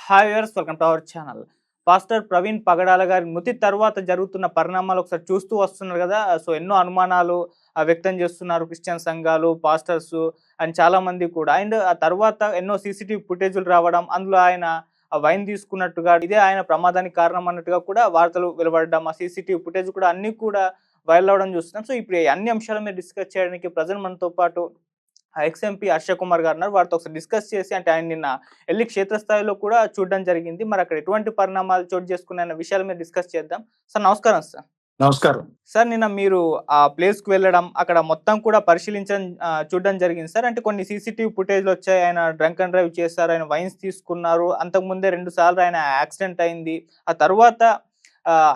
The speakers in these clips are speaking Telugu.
Hi viewers, welcome to our channel. Pastor Praveen Pagadala గారి మృతి తర్వాత జరుగుతున్న పరిణామాలు ఒకసారి చూస్తూ వస్తున్నారు కదా. సో ఎన్నో అనుమానాలు వ్యక్తం చేస్తున్నారు క్రిస్టియన్ సంఘాలు, పాస్టర్స్ అండ్ చాలా మంది కూడా. అండ్ ఆ తర్వాత ఎన్నో సీసీటీవీ ఫుటేజ్లు రావడం, అందులో ఆయన వైన్ తీసుకున్నట్టుగా, ఇదే ఆయన ప్రమాదానికి కారణం అన్నట్టుగా కూడా వార్తలు వెలువడడం, ఆ సీసీటీవీ ఫుటేజ్ కూడా అన్ని కూడా వైరల్ అవ్వడం చూస్తున్నాం. సో ఇప్పుడు ఈ అన్ని అంశాల మీద డిస్కస్ చేయడానికి ప్రజెంట్ మనతో పాటు ఎక్స్ ఎంపీ హర్ష కుమార్ గారు ఉన్నారు. వారితో ఒకసారి డిస్కస్ చేసి, అంటే ఆయన నిన్న ఎళ్లి క్షేత్రస్థాయిలో కూడా చూడడం జరిగింది. మరి అక్కడ ఎటువంటి పరిణామాలు చోటు చేసుకున్నాయన్న విషయాల మీద డిస్కస్ చేద్దాం. సార్ నమస్కారం సార్. నమస్కారం. సార్ నిన్న మీరు ఆ ప్లేస్‌కి వెళ్ళడం, అక్కడ మొత్తం కూడా పరిశీలించడం చూడడం జరిగింది సార్. అంటే కొన్ని సీసీటీవీ ఫుటేజ్‌లు వచ్చాయి. ఆయన డ్రంక్ అండ్ డ్రైవ్ చేశారు. ఆయన వైన్స్ తీసుకున్నారు. అంతకుముందే 2 సార్లు ఆయన యాక్సిడెంట్ అయింది. ఆ తర్వాత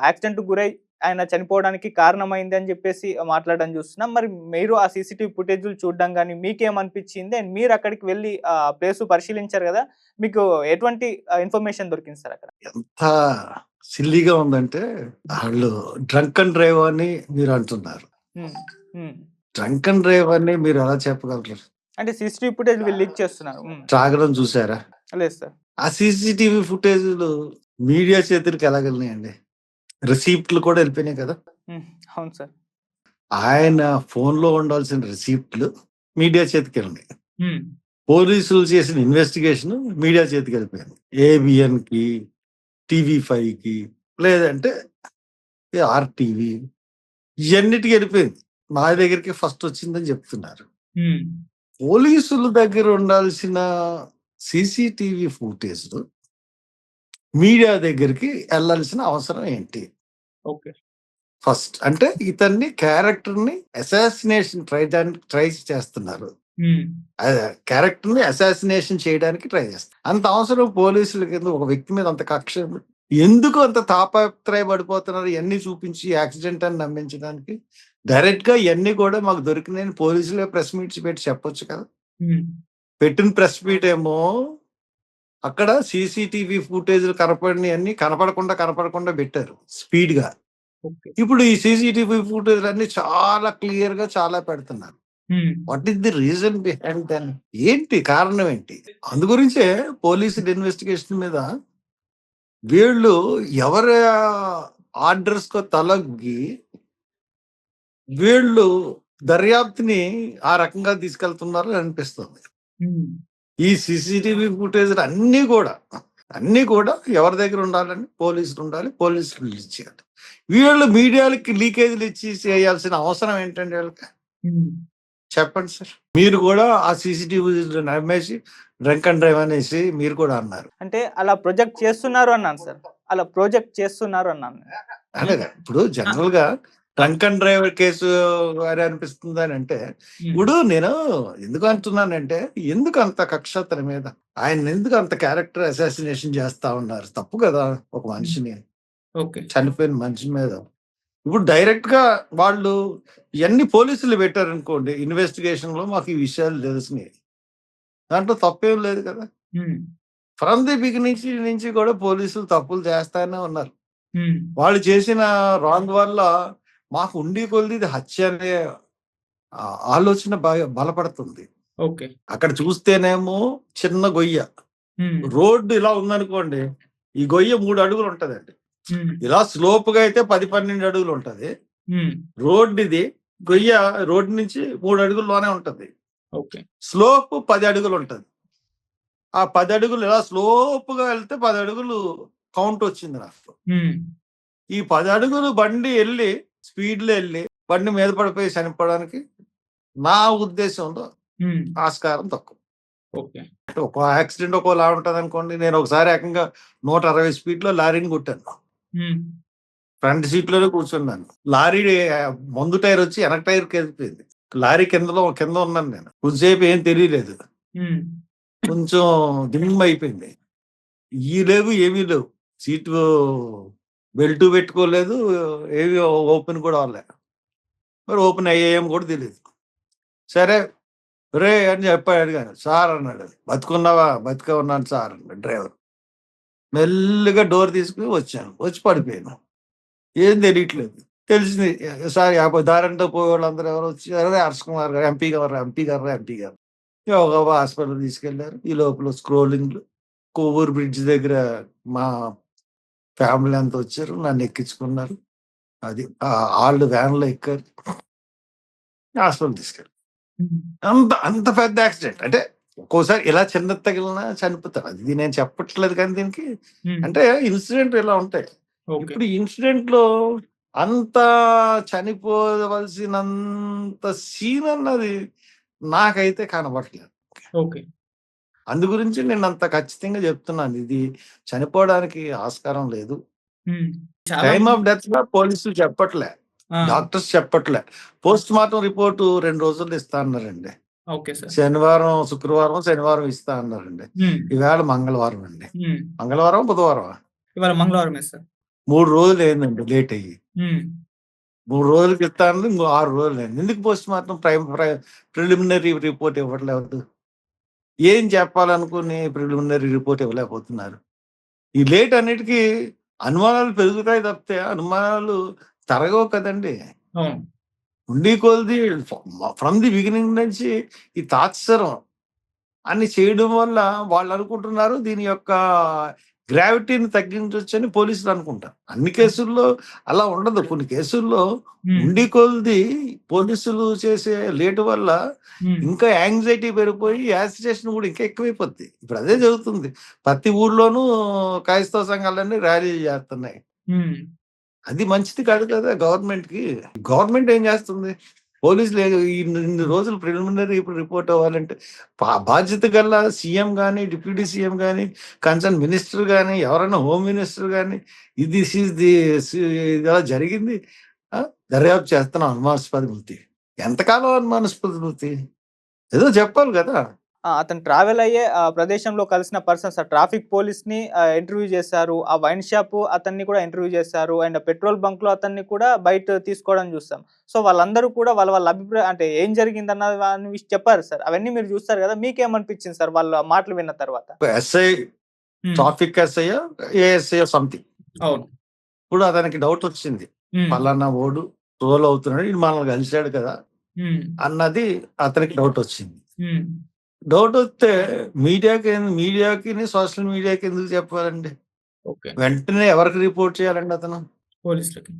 యాక్సిడెంట్‌కి గురై ఆయన చనిపోవడానికి కారణమైంది అని చెప్పేసి మాట్లాడడం చూస్తున్నాం. మరి మీరు ఆ సీసీటీవీ ఫుటేజ్‌లు చూడడం గాని మీకేమనిపించింది? అండ్ మీరు అక్కడికి వెళ్లి ప్లేస్ పరిశీలించారు కదా. మీకు ఎటువంటి ఇన్ఫర్మేషన్ దొరికింది సార్ అక్కడ? ఎంత సిల్లీగా ఉందంటే, వాళ్ళు డ్రంక్ అండ్ డ్రైవ్ అని మీరు అంటున్నారు. డ్రంక్ అండ్ డ్రైవ్ అని మీరు ఎలా చెప్పగలరు? అంటే సీసీటీవీ ఫుటేజ్ వీళ్ళు లీక్ చేస్తున్నారు. తాగడం చూసారా? లేదు సార్. ఆ సీసీటీవీ ఫుటేజ్‌లు మీడియా చేతులకి ఎలాగెళ్ళినాయండి? రిసీప్ట్‌లు కూడా వెళ్ళిపోయినాయి కదా. అవును సార్. ఆయన ఫోన్‌లో ఉండాల్సిన రిసీప్ట్‌లు మీడియా చేతికెళ్ళినాయి. పోలీసులు చేసిన ఇన్వెస్టిగేషన్ మీడియా చేతికెళ్ళిపోయింది. ఏబిఎన్‌కి, టీవీ5కి, లేదంటే ఆర్టీవీ, ఇవన్నిటికి వెళ్ళిపోయింది. మా దగ్గరికి ఫస్ట్ వచ్చిందని చెప్తున్నారు. పోలీసుల దగ్గర ఉండాల్సిన సీసీటీవీ ఫుటేజ్ మీడియా దగ్గరికి వెళ్ళాల్సిన అవసరం ఏంటి? ఓకే. ఫస్ట్ అంటే ఇతన్ని క్యారెక్టర్‌ని అసాసినేషన్ ట్రై చేస్తున్నారు. క్యారెక్టర్‌ని అసాసినేషన్ చేయడానికి ట్రై చేస్తారు. అంత అవసరం పోలీసులకి ఎందుకు? ఒక వ్యక్తి మీద అంత కక్ష ఎందుకు అంత తాపత్రయపడిపోతున్నారు? ఇవన్నీ చూపించి యాక్సిడెంట్ అని నమ్మించడానికి. డైరెక్ట్‌గా ఇవన్నీ కూడా మాకు దొరికినాయని పోలీసులే ప్రెస్ మీట్స్ పెట్టి చెప్పొచ్చు కదా. పెట్టిన ప్రెస్ మీట్ ఏమో అక్కడ సీసీటీవీ ఫుటేజ్‌లు కనపడినయన్నీ కనపడకుండా పెట్టారు స్పీడ్‌గా. ఇప్పుడు ఈ సీసీటీవీ ఫుటేజ్‌లు అన్నీ చాలా క్లియర్‌గా చాలా పెడుతున్నారు. What is the reason behind then? ఏంటి కారణం ఏంటి? అందు గురించే పోలీసుల ఇన్వెస్టిగేషన్ మీద వీళ్ళు ఎవరి ఆర్డర్స్‌కో తలొగ్గి వీళ్ళు దర్యాప్తుని ఆ రకంగా తీసుకెళ్తున్నారు అనిపిస్తుంది. ఈ సీసీటీవీ ఫుటేజ్‌లు అన్నీ కూడా ఎవరి దగ్గర ఉండాలండి? పోలీసులు ఉండాలి. పోలీసులు రిలీజ్ చేయాలి. వీళ్ళు మీడియాలకి లీకేజ్‌లు ఇచ్చి చేయాల్సిన అవసరం ఏంటండి వీళ్ళకి? చెప్పండి సార్. మీరు కూడా ఆ సీసీటీవీ నమ్మేసి డ్రంక్ అండ్ డ్రైవ్ అనేసి మీరు కూడా అన్నారు. అంటే అలా ప్రొజెక్ట్ చేస్తున్నారు అన్నాను సార్. అలా ప్రొజెక్ట్ చేస్తున్నారు అన్నాను. అలాగా ఇప్పుడు జనరల్‌గా డ్రంక్ అండ్ డ్రైవ్ కేసు అని అనిపిస్తుంది అని అంటే, ఇప్పుడు నేను ఎందుకు అంటున్నానంటే, ఎందుకు అంత కక్ష అతని మీద? ఆయన ఎందుకు అంత క్యారెక్టర్ అసాసినేషన్ చేస్తా ఉన్నారు? తప్పు కదా ఒక మనిషిని. చనిపోయిన మనిషి మీద. ఇప్పుడు డైరెక్ట్‌గా వాళ్ళు ఇవన్నీ పోలీసులు పెట్టారనుకోండి, ఇన్వెస్టిగేషన్‌లో మాకు ఈ విషయాలు తెలిసినాయి. దాంట్లో తప్పేం లేదు కదా. ఫ్రమ్ ది బిగినింగ్ నుంచి కూడా పోలీసులు తప్పులు చేస్తానే ఉన్నారు. వాళ్ళు చేసిన రాంగ్ వల్ల మాకు ఉండి కొలిది ఇది హత్య అనే ఆలోచన బలపడుతుంది. అక్కడ చూస్తేనేమో చిన్న గొయ్య, రోడ్డు ఇలా ఉందనుకోండి, ఈ గొయ్య 3 అడుగులు ఉంటదండి. ఇలా స్లోప్‌గా అయితే 10-12 అడుగులు ఉంటది. రోడ్డు ఇది గొయ్య రోడ్డు నుంచి 3 అడుగుల్లోనే ఉంటది. స్లోప్ 10 అడుగులు ఉంటది. ఆ 10 అడుగులు ఇలా స్లోప్‌గా వెళ్తే 10 అడుగులు కౌంట్ వచ్చింది నాకు. ఈ 10 అడుగులు బండి స్పీడ్‌లో బండి మీద పడిపోయి చనిపోవడానికి నా ఉద్దేశంలో ఆస్కారం తక్కువ. ఒక యాక్సిడెంట్ ఒక్కోలా ఉంటది అనుకోండి. నేను ఒకసారి ఏకంగా 160 స్పీడ్‌లో లారీని కొట్టాను. ఫ్రంట్ సీట్‌లోనే కూర్చున్నాను. లారీ ముందు టైర్ వచ్చి వెనక టైర్‌కి వెళ్ళిపోయింది. లారీ కింద ఉన్నాను నేను. కొంచెంసేపు ఏం తెలియలేదు. కొంచెం దిమ్మ అయిపోయింది. ఏమీ లేవు. సీటు బెల్ట్ పెట్టుకోలేదు. ఏవి ఓపెన్ కూడా అవ్వలేదు. మరి ఓపెన్ అయ్యాయేమో కూడా తెలియదు. సరే రే అని అడిగాను. సార్ అన్నాడు. బతుకున్నావా? బతికే ఉన్నాను సార్ అన్నాడు డ్రైవర్. మెల్లిగా డోర్ తీసుకుని వచ్చాను. వచ్చి పడిపోయాను. ఏం తెలియట్లేదు. తెలిసింది సార్ దారంతో పోయే వాళ్ళందరూ ఎవరు వచ్చారు? హర్ష కుమార్ గారు, ఎంపీ గారు. హాస్పిటల్ తీసుకెళ్లారు. ఈ లోపల స్క్రోలింగ్లు కోవూరు బ్రిడ్జ్ దగ్గర మా ఫ్యామిలీ అంతా వచ్చారు. నన్ను ఎక్కించుకున్నారు. అది ఆళ్ళు వ్యాన్‌లో ఎక్కారు. హాస్పిటల్ తీసుకెళ్ళారు. హ్మ్. అంత పెద్ద యాక్సిడెంట్. అంటే ఒక్కోసారి ఇలా చిన్నది తగిలినా చనిపోతారు. అది నేను చెప్పట్లేదు కానీ దీనికి హ్మ్. అంటే ఇన్సిడెంట్ ఇలా ఉంటాయి. ఓకే. ఇప్పుడు ఈ ఇన్సిడెంట్‌లో అంత చనిపోవలసినంత సీన్ అన్నది నాకైతే కనబడట్లేదు. ఓకే. అందు గురించి నేను అంత ఖచ్చితంగా చెప్తున్నాను. ఇది చనిపోవడానికి ఆస్కారం లేదు. హ్మ్. చాలా టైమ్ మంది ఆఫ్ డెత్ కూడా పోలీసులు చెప్పట్లే. ఆ! డాక్టర్స్ చెప్పట్లే. పోస్ట్ మార్టం రిపోర్ట్ 2 రోజుల్లో ఇస్తా అన్నారండి. Okay sir. శనివారం ఇస్తా అన్నారండి. హ్మ్. ఈవేళ మంగళవారం అండి. హ్మ్. మంగళవారమా? బుధవారమా? ఇవాళ మంగళవారమే సార్. 3 రోజులు అయిందండి లేట్ అయ్యి. హ్మ్. 3 రోజులకి ఇస్తా అన్నది ఇంకో 6 రోజులయింది. ఎందుకు పోస్ట్ మార్టం ప్రిలిమినరీ రిపోర్ట్ ఇవ్వట్లేదు? ఏం చెప్పాలనుకుని ప్రిలిమినరీ రిపోర్ట్ ఇవ్వలేకపోతున్నారు? ఈ లేట్ అన్నిటికి అనుమానాలు పెరుగుతాయి తప్పితే అనుమానాలు తరగవు కదండీ! అవును. ఉండి కొలిది ఫ్రమ్ ది బిగినింగ్ నుంచి ఈ తాత్సరం అన్ని చేయడం వల్ల వాళ్ళనుకుంటున్నారు దీని యొక్క గ్రావిటీని తగ్గించొచ్చని పోలీసులు అనుకుంటారు. అన్ని కేసుల్లో అలా ఉండదు. కొన్ని కేసుల్లో హ్మ్. ఉండి కొలిది పోలీసులు చేసే లేట్ వల్ల హ్మ్. ఇంకా యాంగ్జైటీ పెరిగిపోయి యాజిటేషన్ కూడా ఇంకా ఎక్కువైపోద్ది. ఇప్పుడు అదే జరుగుతుంది. ప్రతి ఊర్లోనూ క్రైస్తవ సంఘాలన్నీ ర్యాలీలు చేస్తున్నాయి. హ్మ్. అది మంచిది కాదు కదా గవర్నమెంట్‌కి. గవర్నమెంట్ ఏం చేస్తుంది? పోలీసులు ఇన్ని రోజులు ప్రిలిమినరీ రిపోర్ట్ అవ్వాలంటే బాధ్యత గల సీఎం గాని, డిప్యూటీ సీఎం గాని, కన్సర్న్ మినిస్టర్ గాని, ఎవరైనా హోమ్ మినిస్టర్ గాని దిస్ ఈస్ ది ఇలా జరిగింది. ఆ! దర్యాప్తు చేస్తున్నాం అనుమానాస్పద మృతి. ఎంతకాలం అనుమానాస్పద మృతి? ఏదో చెప్పాలి కదా! అతను ట్రావెల్ అయ్యే ప్రదేశంలో కలిసిన పర్సన్స్ ట్రాఫిక్ పోలీస్‌ని ఇంటర్వ్యూ చేశారు. ఆ వైన్ షాప్ అతన్ని కూడా ఇంటర్వ్యూ చేశారు. అండ్ పెట్రోల్ బంక్‌లో అతన్ని కూడా బయట తీసుకోవడం చూసాం. సో, వాళ్ళందరూ కూడా వాళ్ళ అభిప్రాయం అంటే ఏం జరిగిందన్న దాని చెప్పారు సార్. అవన్నీ మీరు చూస్తారు కదా! మీకేమనిపించింది సార్ వాళ్ళ మాటలు విన్న తర్వాత? ఒక ఎస్ఐ హ్మ్. ట్రాఫిక్ ఎస్ఐయో, ఏఎస్ఐయో సంథింగ్. అవును. ఇప్పుడు అతనికి డౌటొచ్చింది. హ్మ్. పలానా వోడు ట్రోల్ అవుతున్నాడు. ఈడు మనల్ని కలిసాడు కదా! హ్మ్. అన్నది అతనికి డౌటొచ్చింది. హ్మ్. డౌటొస్తే మీడియాకిని, సోషల్ మీడియాకి ఎందుకు చెప్పాలండి? ఓకే. వెంటనే ఎవరికి రిపోర్ట్ చేయాలండి అతను? పోలీసులకి.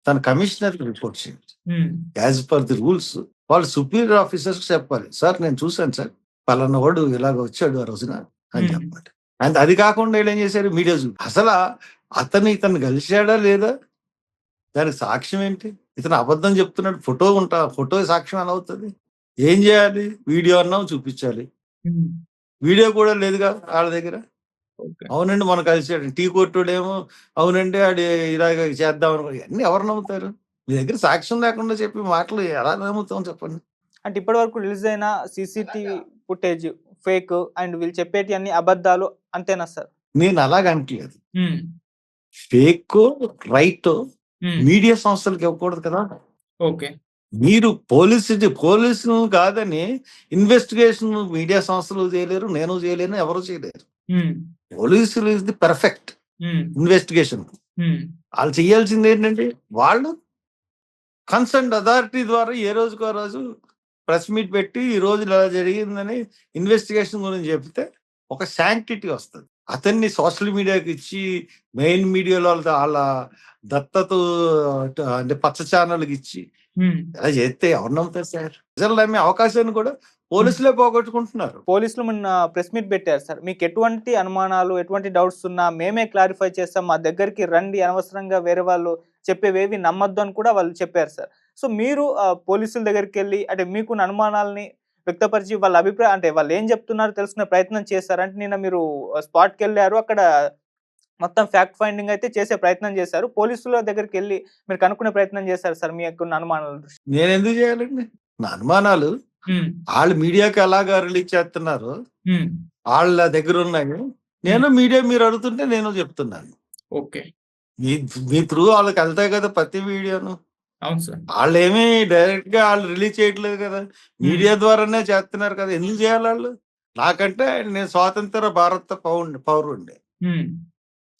తన కమిషనర్‌కి రిపోర్ట్ చేయాలి. హ్మ్. యాస్ పర్ ది రూల్స్ వాళ్ళు సుపీరియర్ ఆఫీసర్స్‌కి చెప్పాలి. సార్ నేను చూసాను సార్. పలానా వాడు ఇలాగ వచ్చాడు ఆ రోజున అని హ్మ్. చెప్పాలి. అండ్ అది కాకుండా ఈళ్ళేం చేశారు మీడియా ఇతన్ని కలిసాడా లేదా? దానికి సాక్ష్యం ఏంటి? ఇతను అబద్ధం చెప్తున్నాడు. ఫోటో సాక్ష్యం ఎలా అవుతది? ఏం చేయాలి? వీడియో అన్నా చూపించాలి. హ్మ్. వీడియో కూడా లేదుగా ఆళ్ళ దగ్గర. ఓకే. అవునండి మొన్న కలిసాడు. టీ కొట్టోడేమో అవునండి ఆడు ఇలాగ చేద్దాం ఇయన్నీ ఎవరు నమ్ముతారు? మీ దగ్గర సాక్ష్యం లేకుండా చెప్పే మాటలు ఎలా నమ్ముతాం చెప్పండి? అంటే ఇప్పటి వరకు రిలీజ్ అయిన సీసీటీవీ ఫుటేజ్ ఫేక్ అండ్ వీళ్ళు చెప్పేటియన్ని అబద్ధాలు అంతేనా సార్? నేను అలాగనట్లేదు. హ్మ్. ఫేకో, రైటో హ్మ్. మీడియా సంస్థలకి ఇవ్వకూడదు కదా! ఓకే. మీరు పోలీసులు కాదని ఇన్వెస్టిగేషన్ మీడియా సంస్థలు చేయలేరు. నేను చేయలేను. ఎవరు చేయలేరు. హ్మ్. పోలీసులు ఈస్ ది పర్ఫెక్ట్ హ్మ్. ఇన్వెస్టిగేషన్. హ్మ్. ఆళ్ళు చేయాల్సిందేంటండి? వాళ్ళు కన్సర్న్డ్ అథారిటీ ద్వారా ఏ రోజుకో రోజు ప్రెస్ మీట్ పెట్టి, ఈ రోజు ఇలా జరిగిందని ఇన్వెస్టిగేషన్ గురించి చెప్తే ఒక శాంక్టిటీ వస్తది. అతన్ని సోషల్ మీడియాకిచ్చి, మెయిన్ మీడియాలో ఆళ్ళ దత్తత అంటే పచ్చ ఛానెల్‌కిచ్చి హ్మ్. ఇలా చేస్తే ఎవరు నమ్ముతారు సార్? ప్రజలు నమ్మే అవకాశాన్ని కూడా హ్మ్. పోలీసులే పోగొట్టుకుంటున్నారు. పోలీసులు మొన్న ప్రెస్ మీట్ పెట్టారు సార్. మీకెటువంటి అనుమానాలు, ఎటువంటి డౌట్స్ ఉన్నా మేమే క్లారిఫై చేస్తాం. మా దగ్గరికి రండి. అనవసరంగా వేరే వాళ్ళు చెప్పేవేవి నమ్మొద్దు అని కూడా వాళ్ళు చెప్పారు సార్. సో, మీరు పోలీసుల దగ్గరికెళ్ళి అంటే మీకున్న అనుమానాల్ని వ్యక్తపరిచి వాళ్ళ అభిప్రాయం అంటే వాళ్ళేం చెప్తున్నారో తెలుసుకునే ప్రయత్నం చేశారా? అంటే నిన్న మీరు స్పాట్‌కెళ్లారు. అక్కడ మొత్తం ఫ్యాక్ట్ ఫైండింగ్ అయితే చేసే ప్రయత్నం చేశారు. పోలీసుల దగ్గరికెళ్లి మీరు కనుక్కునే ప్రయత్నం చేశారా సార్ మీకున్న అనుమానాల దృష్ట్యా? నేనెందుకు చేయాలండి? నా అనుమానాలు హ్మ్. ఆళ్ళు మీడియాకి ఎలాగా రిలీజ్ చేస్తున్నారో హ్మ్. ఆళ్ళ దగ్గరున్నాయి. హ్మ్. మీరు అడుగుతుంటే నేను చెప్తున్నాను. ఓకే. మీ మీ త్రూ ఆళ్ళకెళ్తాయి కదా! ప్రతి వీడియోను. అవును సార్. ఆళ్ళేమి డైరెక్ట్‌గా ఆళ్ళు రిలీజ్ చేయట్లేదు కదా! హ్మ్. మీడియా ద్వారానే చేస్తున్నారు కదా! ఎందుకు చేయాలాళ్ళు? నాకంటే నేను స్వాతంత్ర భారత పౌరుడిని. హ్మ్.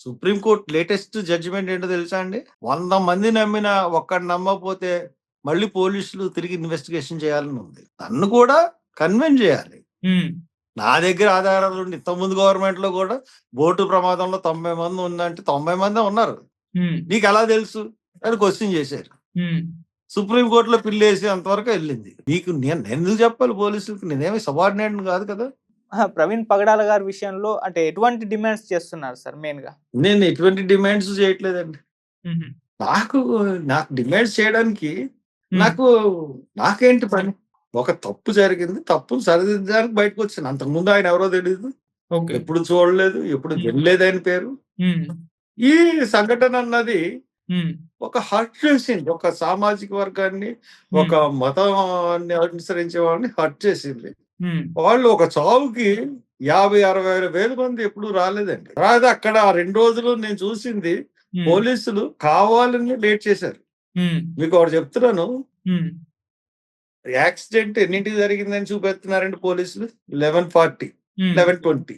సుప్రీం కోర్ట్ లేటెస్ట్ జడ్జిమెంట్ ఏంటో తెలుసా అండి? 100 మంది నమ్మినా ఒక్కడు నమ్మకపోతే మళ్ళీ పోలీసులు తిరిగి ఇన్వెస్టిగేషన్ చేయాలని ఉంది. నన్ను కూడా కన్విన్స్ చేయాలి. హ్మ్. నా దగ్గర ఆధారాలు ఉండి ఇంతకుముందు గవర్నమెంట్ లో కూడా బోటు ప్రమాదంలో 90 మంది ఉందంటే 90 మందే ఉన్నారు. నీకు ఎలా తెలుసు అని క్వశ్చన్ చేశారు. సుప్రీం కోర్టులో పిల్లి వేసి అంతవరకు వెళ్ళింది. నీకు నేను ఎందుకు చెప్పాలి పోలీసులకు? నేనేమి సబార్డినేట్ కాదు కదా. ప్రవీణ్ పగడాల గారి విషయంలో అంటే ఎటువంటి డిమాండ్స్ చేస్తున్నారు సార్ మెయిన్ గా? నేను ఎటువంటి డిమాండ్స్ చేయట్లేదండి. నాకు డిమాండ్స్ చేయడానికి నాకేంటి పని? ఒక తప్పు జరిగింది, తప్పును సరిదిద్దడానికి బయటకు వచ్చాను. అంతకుముందు ఆయన ఎవరో తెలియదు, ఎప్పుడు చూడలేదు, ఎప్పుడు వినలేదు ఆయన పేరు. ఈ సంఘటన అన్నది ఒక హర్ట్ చేసింది, ఒక సామాజిక వర్గాన్ని, ఒక మతాన్ని అనుసరించే వాళ్ళని హర్ట్ చేసింది. వాళ్ళు ఒక చావుకి 50-60 వేల మంది ఎప్పుడు రాలేదండి. తర్వాత అక్కడ 2 రోజులు నేను చూసింది పోలీసులు కావాలని లేట్ చేశారు. మీకు ఒకటి చెప్తున్నాను, యాక్సిడెంట్ ఎన్నింటికి జరిగిందని చూపెడుతున్నారండి పోలీసులు? 11:40, 11:20,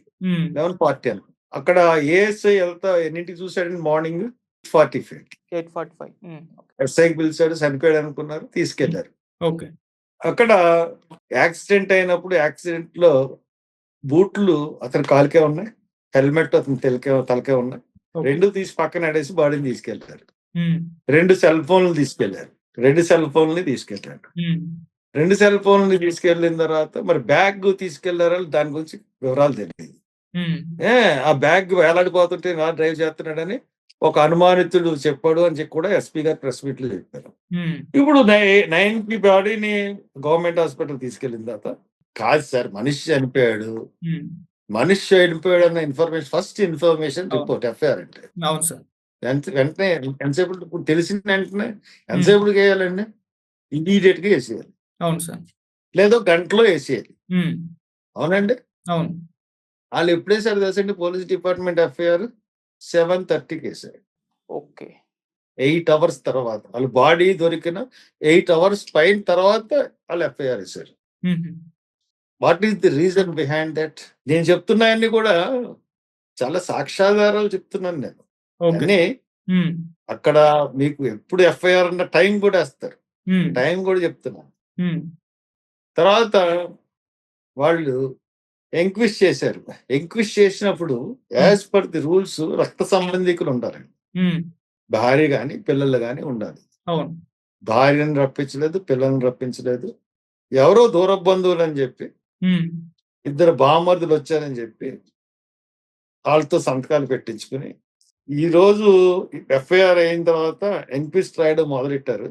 11:40 అని. అక్కడ ఏఎస్ఐ వెళ్తా ఎన్నింటికి చూసాడండి? మార్నింగ్ 8:45. ఎస్ఐకి పిలిచాడు, చనిపోయాడు అనుకున్నారు, తీసుకెళ్లారు. అక్కడ యాక్సిడెంట్ అయినప్పుడు యాక్సిడెంట్ లో బూట్లు అతని కాలుకే ఉన్నాయి, హెల్మెట్ అతని తలకే ఉన్నాయి. 2 తీసి పక్కన ఆడేసి బాడీని తీసుకెళ్లారు. 2 సెల్ ఫోన్లు తీసుకెళ్లారు. 2 సెల్ ఫోన్లు తీసుకెళ్లారు. 2 సెల్ ఫోన్లు తీసుకెళ్లిన తర్వాత మరి బ్యాగ్ తీసుకెళ్లారో దాని గురించి వివరాలు తెలియదు. ఆ బ్యాగ్ వేలాడిపోతుంటే నా డ్రైవ్ చేస్తున్నాడని ఒక అనుమానితుడు చెప్పాడు అని చెప్పి కూడా ఎస్పీ గారు ప్రెస్ మీట్ లో చెప్పారు. ఇప్పుడు 9కి బాడీని గవర్నమెంట్ హాస్పిటల్ తీసుకెళ్లిన తర్వాత, కాదు సార్ మనిషి చనిపోయాడు అన్న information, first information report FIR అంటే వెంటనే ఎంతసేపు తెలిసిన వెంటనే ఎంతసేపుకి వేయాలండి? ఇమీడియట్ గా వేసేయాలి. లేదో గంటలో వేసేయాలి. అవునండి. వాళ్ళు ఎప్పుడు వేసారు తెలుసండి? పోలీస్ డిపార్ట్మెంట్ ఎఫ్ఐఆర్ 7:30కి వేసారు. 8 అవర్స్ తర్వాత, వాళ్ళ బాడీ దొరికిన 8 అవర్స్ పైన తర్వాత వాళ్ళు ఎఫ్ఐఆర్ వేసారు. What is the reason behind that? నేను చెప్తున్నాయన్ని కూడా చాలా సాక్ష్యాధారాలు చెప్తున్నాను నేను. అన్నీ అక్కడ మీకు ఎప్పుడు ఎఫ్ఐఆర్ అన్న టైం కూడా వేస్తారు, టైం కూడా చెప్తున్నాను. తర్వాత వాళ్ళు ఎంక్విస్ట్ చేశారు. ఎంక్విస్ట్ చేసినప్పుడు యాజ్ పర్ ది రూల్స్ రక్త సంబంధికులు ఉండాలండి. భార్య గాని పిల్లలు గాని ఉండాలి. భార్యను రప్పించలేదు, పిల్లల్ని రప్పించలేదు. ఎవరో దూర బంధువులు అని చెప్పి 2 బామర్దులు వచ్చారని చెప్పి వాళ్ళతో సంతకాలు పెట్టించుకుని ఈ రోజు ఎఫ్ఐఆర్ అయిన తర్వాత ఎంక్విస్ట్ రాయడం మొదలెట్టారు.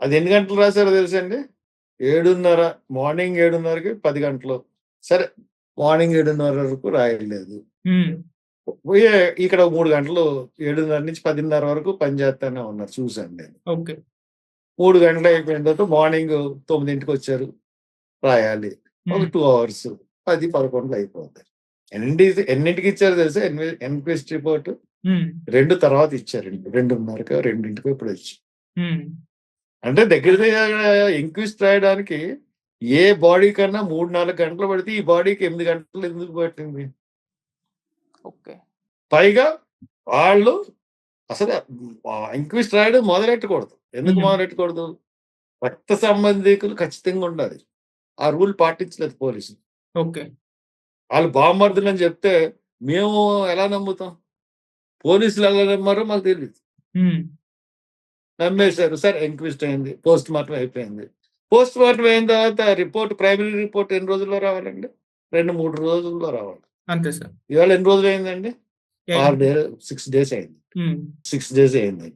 అది ఎన్ని గంటలు రాశారో తెలుసండి? 7:30, మార్నింగ్ 7:30కి 10 గంటలు. సరే, మార్నింగ్ 7:30 వరకు రాయలేదు. ఇక్కడ 3 గంటలు 7:30 నుంచి 10:30 వరకు పనిచేస్తానే ఉన్నారు, చూసాను నేను. 3 గంటలు అయిపోయిన తర్వాత మార్నింగ్ 9కి వచ్చారు, రాయాలి. ఒక 2 అవర్స్, 10-11 అయిపోతాయి. ఎన్నింటికి ఇచ్చారు తెలుసా ఎన్క్వెస్ట్ రిపోర్ట్? 2 తర్వాత ఇచ్చారండి. 2:30కో 2ంటికో ఇప్పుడు వచ్చి. అంటే దగ్గర ఎంక్విస్ట్ రాయడానికి ఏ బాడీ కన్నా 3-4 గంటలు పడితే ఈ బాడీకి 8 గంటలు ఎందుకు పట్టింది? పైగా వాళ్ళు అసలు ఎంక్విస్ట్ రాయడం మొదలెట్టకూడదు. ఎందుకు మొదలెట్టకూడదు? రక్త సంబంధికులు ఖచ్చితంగా ఉండాలి. ఆ రూల్ పాటించలేదు పోలీసులు. వాళ్ళు బామర్దులు అని చెప్తే మేము ఎలా నమ్ముతాం? పోలీసులు ఎలా నమ్మారో మాకు తెలియదు. నమ్మేశారు. సరే, ఎంక్విస్ట్ అయింది, పోస్ట్ మార్టం అయిపోయింది. పోస్ట్ మార్టం అయిన తర్వాత రిపోర్ట్, ప్రైమరీ రిపోర్ట్ ఎన్ని రోజుల్లో రావాలండి? 2-3 రోజుల్లో రావాలి. అంతే సార్. ఇవాళ ఎన్ని రోజులు అయిందండి? 6 డేస్ అయింది. 6 డేస్ అయింది.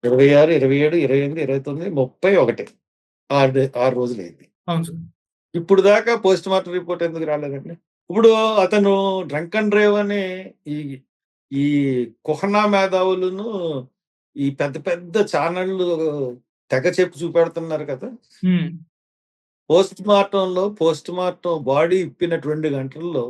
26, 27, 28, 29, 30, 1 6 రోజులు అయింది. ఇప్పుడు దాకా పోస్ట్ మార్టం రిపోర్ట్ ఎందుకు రాలేదండి? ఇప్పుడు అతను డ్రంక్ అండ్ డ్రైవ్ అని ఈ కుహనా మేధావులను ఈ పెద్ద పెద్ద ఛానళ్ళు తెగ చెప్పి చూపెడుతున్నారు కదా. పోస్ట్ మార్టం బాడీ ఇప్పిన 2 గంటల్లో